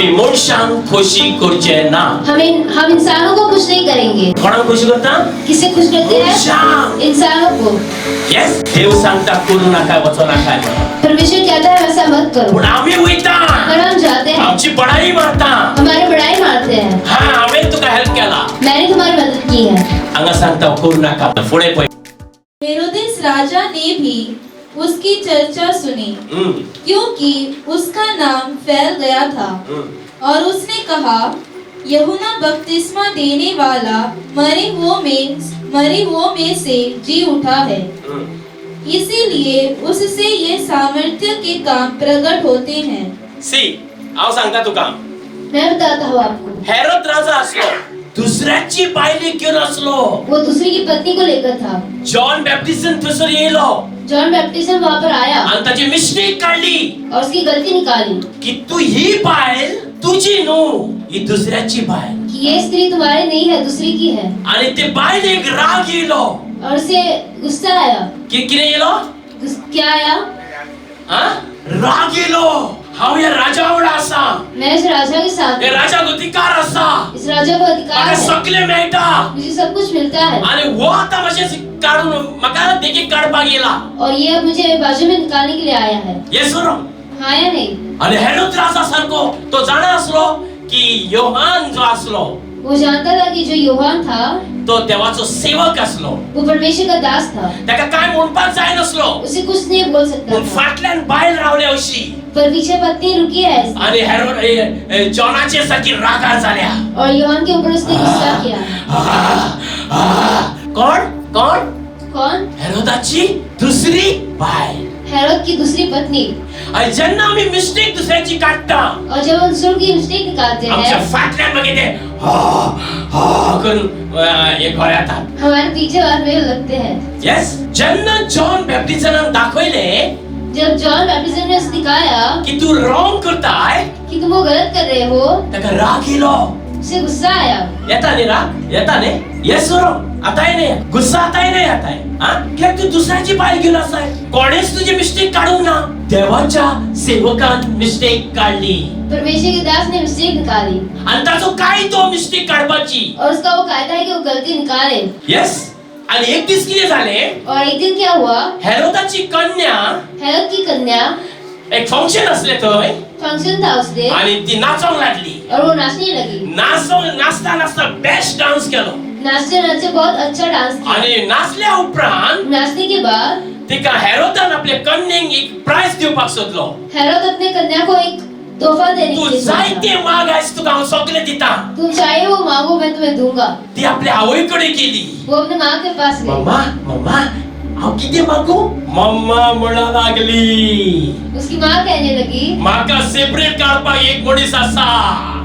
आम्ही मनशांक खुशी करचे ना. हम इंसानों को खुश नहीं करेंगे. कोणाक खुशी करता? किसे खुश करते हैं? मनशांक. इंसानों को. यस, देव सांगता करू नका वचो नका म्हणून. परमेश्वर कहता है वैसा मत करो. पण आम्ही वयता. पर हम जाते हैं. आमची बडाई मारता. हमारी बड़ाई मारते हैं. हां, आम्ही तुका हेल्प केला. मैंने तुम्हारी मदद की है. हांगा सांगता करू नका. पुढे पळय. हेरोदेस राजा ने भी उसकी चर्चा सुनी, क्योंकि उसका नाम फैल गया था, और उसने कहा, यूहन्ना बपतिस्मा देने वाला मरे हुओं में से जी उठा है, इसीलिए उससे ये सामर्थ्य के काम प्रकट होते हैं. सी, आओ सांगता तुका. मैं बताता हूँ आपको. हेरोद राजा असलो, दुसऱ्याची बायली घेऊन असलो. वो दूसरी की पत्नी को लेकर था. जॉन बॅप्टिस्ट थंयसर येयलो. जॉन बैप्टिस्ट वहाँ पर आया आणि ताची मिस्टेक काढली. और उसकी गलती निकाली की तू ही बायल तुझी नो, ही दुसऱ्याची बायल. कि ये स्त्री तुम्हारी नहीं है, दूसरी की है. आणि ते बायलेक राग येयलो. और उसे गुस्सा आया. की किने येयलो? क्या आया? राग येयलो. हांव या राजावर आसा. मैं इस राजा के साथ. हे राजाक अधिकार आसा. इस राजा को अधिकार म्हाका है. सगळे मेळटा. मुझे सब कुछ मिलता है. आणि वो आता मातशे काढून म्हाका देखीक काढपाक येयला. और ये अब मुझे बाजू में निकालने के लिए आया है. ये सुनो. हाँ या नहीं? आणि हेरोद राजा सारको तो जाणा असलो की योहान जो असलो, वो जानता था कि जो यूहन्ना था तो देवाचो सेवक असलो. वो परमेश्वर का दास था. ताका काय म्हणपाक जाय नसलो. उसे कुछ नहीं बोल सकता पण था. फाटल्यान बायल रावले अशी. पर पीछे पत्नी रुकी है. आणि हेरोद जॉनाचे सारखी रागार झाल्या. और यूहन्ना के ऊपर उसने गुस्सा किया. कोण? हेरोदाची दुसरी बायल. हेरोद की दूसरी पत्नी. आणि जेन्ना आम्ही मिस्टेक दुसऱ्याची काढता, और जब हम दूसरों की मिस्टेक निकालते आमच्या हैं, फाटल्यान मागे ते करून हे गळ्यातात. हमारे पीछे बात में लगते हैं. यस, जेन्ना जॉन बॅप्टिस्टान दाखवले जब जॉन बैप्टिस्ट ने उसे दिखाया की तू रॉंग करताय, कि तुम वो गलत कर रहे हो, ताका राग येलो. उसे गुस्सा आया. येता न्ही राग? येता न्ही? येस रो. आताय नाही गुस्सा आताय नाही आताय. कित्याक तू दुसऱ्याची बायल घेऊन आसाय. कोणेच तुझी मिस्टेक काढूंक ना. देवाच्या सेवकान मिस्टेक काढली. परमेश्वर के दास ने मिस्टेक निकाली. आणि ताचो काय तो मिस्टेक काढपाची. और उसका वो कायदा है कि वो गलती निकाले. यस. आणि एक दिस किती झाले, और एक दिन क्या हुआ, हेरोदाची कन्या, हेरोद की कन्या, एक फंक्शन असले थंय, फंक्शन था उस दिन, आणि ती नाचोंक लागली. और वो नाचने लगी. नाचता बेस्ट डान्स केलो. नाचते बहुत अच्छा डांस किया. आणि नाचल्या उपरांत नाचने के बाद तिका हेरोदान आपल्या कन्येक एक प्राइज दिवपाक सोदलो. हेरोद अपने कन्या को एक तोहफा देने तू के लिए जाय सोचा. ते मागायस तुका हांव सगळें दिता. तुम चाहे वो मांगो, मैं तुम्हें दूंगा. ती आपल्या आवयकडे गेली. वो अपने माँ के पास गई. मम्मा हांव कितें मागू? मम्मा म्हणा लागली, उसकी माँ कहने लगी, म्हाका सेपरेट काडपाक एक मनीस आसा.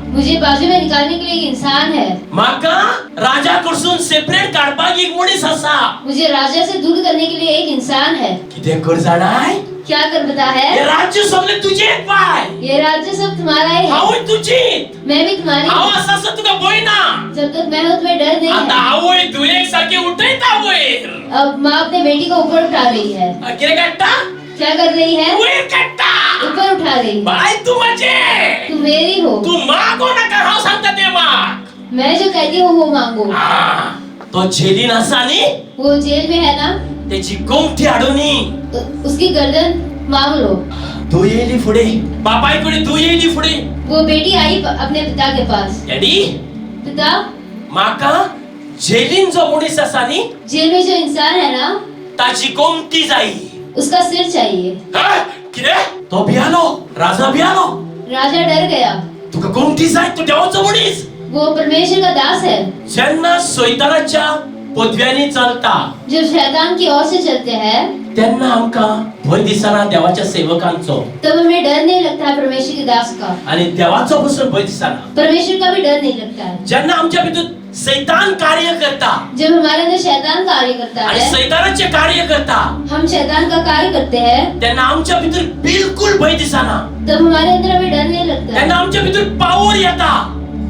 मुझे बाजू में निकालने के लिए एक इंसान है. म्हाका राजा कडसून सेपरेट काडपाक एक मनीस आसा. मुझे राजा से दूर करने के लिए एक इंसान है. कितें कर जाणाय? क्या कर बता हे है? राज्य सगळें तुजें पाय. ये राज्य सब तुम्हारा ही है. हांवूय तुजीच. मैं भी तुम्हारी हांव हूँ. आसा तुका भंय ना. जब तक मैं हूँ तुम्हें डर नहीं आता है. आवय दुयेक सारखी उठयता वयर. अब माँ अपने बेटी को ऊपर उठा रही है. कितें काडटा? क्या कर रही है? वयर काडटा. ऊपर उठा रही है. बाय तू माझे. तुम मेरी हो. तू मागो नका, हांव सांगता ते माग. मैं जो कहती हूँ वो मांगो. तो जेलीन आसा न्ही, वो जेल में है ना, त्याची गोमटी हाडूनी तो उसकी गर्दन मांग लो. तू येयली फुडे. बापायकडे तू येयली फुडे. वो बेटी आई अपने पिता के पास. डॅडी, पिता, माका जेलीन जो मनीस आसा न्ही, जेल में जो इंसान है ना, ताची गोमटी जाई. उसका सिर चाहिए. कितें? तो भियालो. राजा भियालो. राजा डर गया. तुका गोमटी जाय, तू देवाचो मनीस. वो परमेश्वर का दास है. जेन्ना सैतानाच्या पदव्यांनी चलता, जो शैतान की ओर से चलते हैं, तेन्ना आमकां भंय दिसना देवाच्या सेवकांचो. तब हमें डर नहीं लगता है परमेश्वर के दास का. आणि देवाचो पसून भंय दिसना. परमेश्वर का भी डर नहीं लगता है. जेन्ना आमच्या भितर सैतान कार्य करता, जब हमारे अंदर शैतान कार्य करता आणि है, सैतानाचे कार्य करता, हम शैतान का कार्य करते हैं, तेन्ना आमच्या भितर बिलकुल भंय दिसना. तब हमारे अंदर हमें डर नहीं लगता है. तेन्ना आमच्या भितर पावर येता.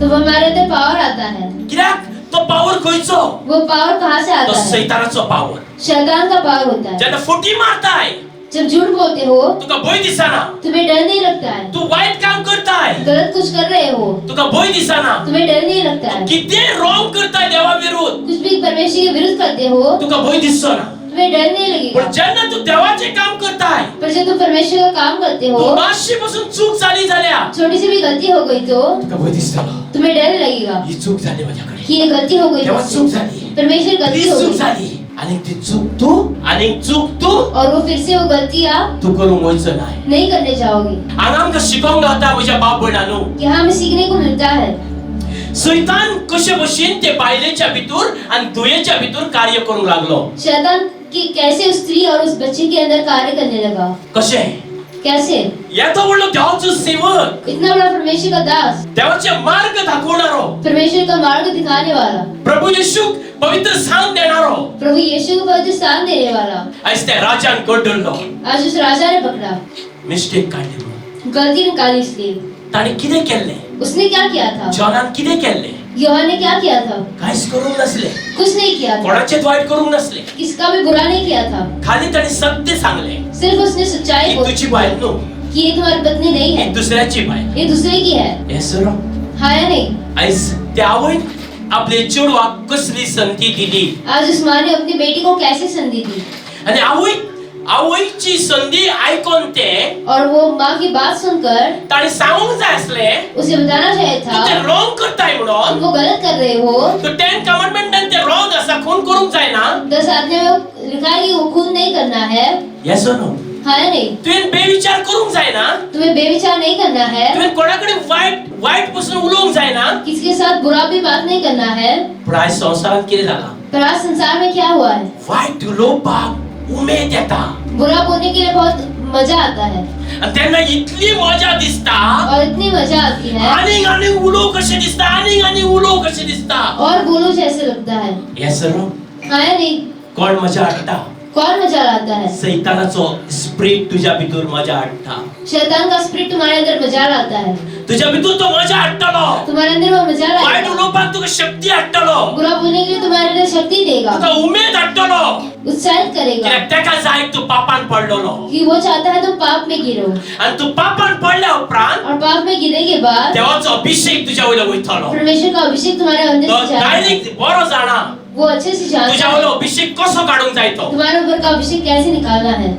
तब हमारे अंदर पावर आता है. कित्याक? तो पावर खंयचो? वो पावर कहाँ से तो आता है? सैतानाचो पावर. शैतान का पावर होता है. जेन्ना फुटी मारताय, जब झूठ बोलते हो तुका भय दिसना, तुम्हें डर नहीं लगता है, तू वाईट काम करताय गलत कुछ कर रहे हो तुका भय दिसना, तुम्हें डर नहीं लगता है, किती रॉंग करताय देवा विरुद्ध कुछ भी परमेश्वर के विरुद्ध करते हो तुका भय दिसना, तुम्हें डर नहीं लगेगा। पण जेन्ना तू देवाचे काम करताय, पर जब तुम परमेश्वर का काम करते हो तू मातशीपासून चूक झाली जाल्या छोटी सी भी गलती हो गई तो तुका भय दिसता, तुम्हें डर लगेगा ही चूक झाली माझ्याकडे, कि ये गलती हो गई देवा मुझसे। चूक झाली, परमेश्वर गलती ती हो चूक गई झाली आणि ती चूक तू और वो फिर से वो गलतियाँ तू करूंक वयचं नाही. नहीं करने जाओगे। हांगा आमकां शिकोवंक गावता म्हज्या बाप भयणांनो, यहाँ हमें सीखने को मिलता है सैतान कशे भशेन ते बायलेच्या भितर आणि दुयेच्या भितर कार्य करूंक लागलो. शैतान कि कैसे उस स्त्री और उस बच्चे के अंदर कार्य करने लगा। कशे कैसे येतो व्हडलो देवाचो सेवक, इतना बड़ा परमेश्वर का दास, देवाचे मार्ग दाखवणारो, परमेश्वर का मार्ग दिखाने वाला, प्रभू येशू पवित्र स्थान देणारो, प्रभु यीशु को पवित्र स्थान देने वाला आज त्या राजान कडलो आज उस राजा ने पकड़ा, मिस्टेक काढली म्हणून. गलती निकाली इसलिए। ताणे कितें केल्ले, उसने क्या किया था? जॉनान कितें केल्ले, यूहन्ना ने क्या किया था? कांयच करूंक नसले, कुछ नहीं किया था, कोणाचेच वाईट करूंक नसले, किसका भी बुरा नहीं किया था, खाली ताणे सत्य सांगले सिर्फ उसने सच्चाई ही बोली तुझी बायल न्हू, कि ये तुम्हारी पत्नी नहीं ही है, दुसऱ्याची बायल. ये दूसरे की है। हे सर हाँ या नहीं? आयज त्या आवयन आपले चेडवाक कसली संधी दिली आज उस माँ ने अपनी बेटी को कैसे संधि दी आणि आवयची संधी आयकोन ते और वो माँ की बात सुनकर ताणे सांगूंक जाय आसले उसे बताना चाहिए तू ते था रॉंग करताय तुम म्हणून. वो गलत कर रहे हो। तो 10 कमांडमेंटान ते रॉंग आसा, खून करूंक जायना. 10 आज्ञा में वो लिखा है कि वो खून नहीं करना है। येस और नो, हाँ या नहीं? तुवें बेविचार करूंक जायना, तुम्हें बेविचार नहीं करना है, तुवें कोणाकडे वाईट पासून उलोवंक जायना. किसी के साथ बुरा भी बात नहीं करना है। पण आयज संवसारांत कितें जाला, पर आज संसार में क्या हुआ है? वाईट उलोवपाक उमेद येता बुरा बोलने के लिए बहुत मजा आता है आणि तेन्ना इतली मजा दिसता, और इतनी मजा आती है आनीक उलोव कशें दिसता, आनीक उलोव कशें दिसता. और बोलो जैसे लगता है। येस और नो, हाँ या नहीं? कोण मजा हाडटा, कौन मजा लाता है? सैतानाचो स्पिरिट तुझ्या भितर मजा हाडटा. शैतान का स्पिरिट तुम्हारे अंदर मजा लाता है, तुझ्या भितर तो मजा हाडटलो, तुम्हारे अंदर वो मजा वाईट लाएगा, उलोवपाक तुका शक्ती हाडटलो, बुरा बोलने के लिए तुम्हारे अंदर शक्ति देगा, तुका उमेद हाडटलो. उत्साहित करेगा कित्याक तेका जाय तू पापान पडलेलो कि वो चाहता है तुम पाप में गिरो आणि तू पापान पडल्या उपरांत और पाप में गिरने के बाद देवाचो अभिषेक तुझ्या वयलो वयतलो. परमेश्वर का अभिषेक तुम्हारे अंदर तो से जाएगा। डायरेक्ट बरो जाणा वो अच्छे से जानता तुझ्या है वयलो अभिषेक कसो काढूंक जाय तो. तुम्हारे ऊपर का अभिषेक कैसे निकालना है।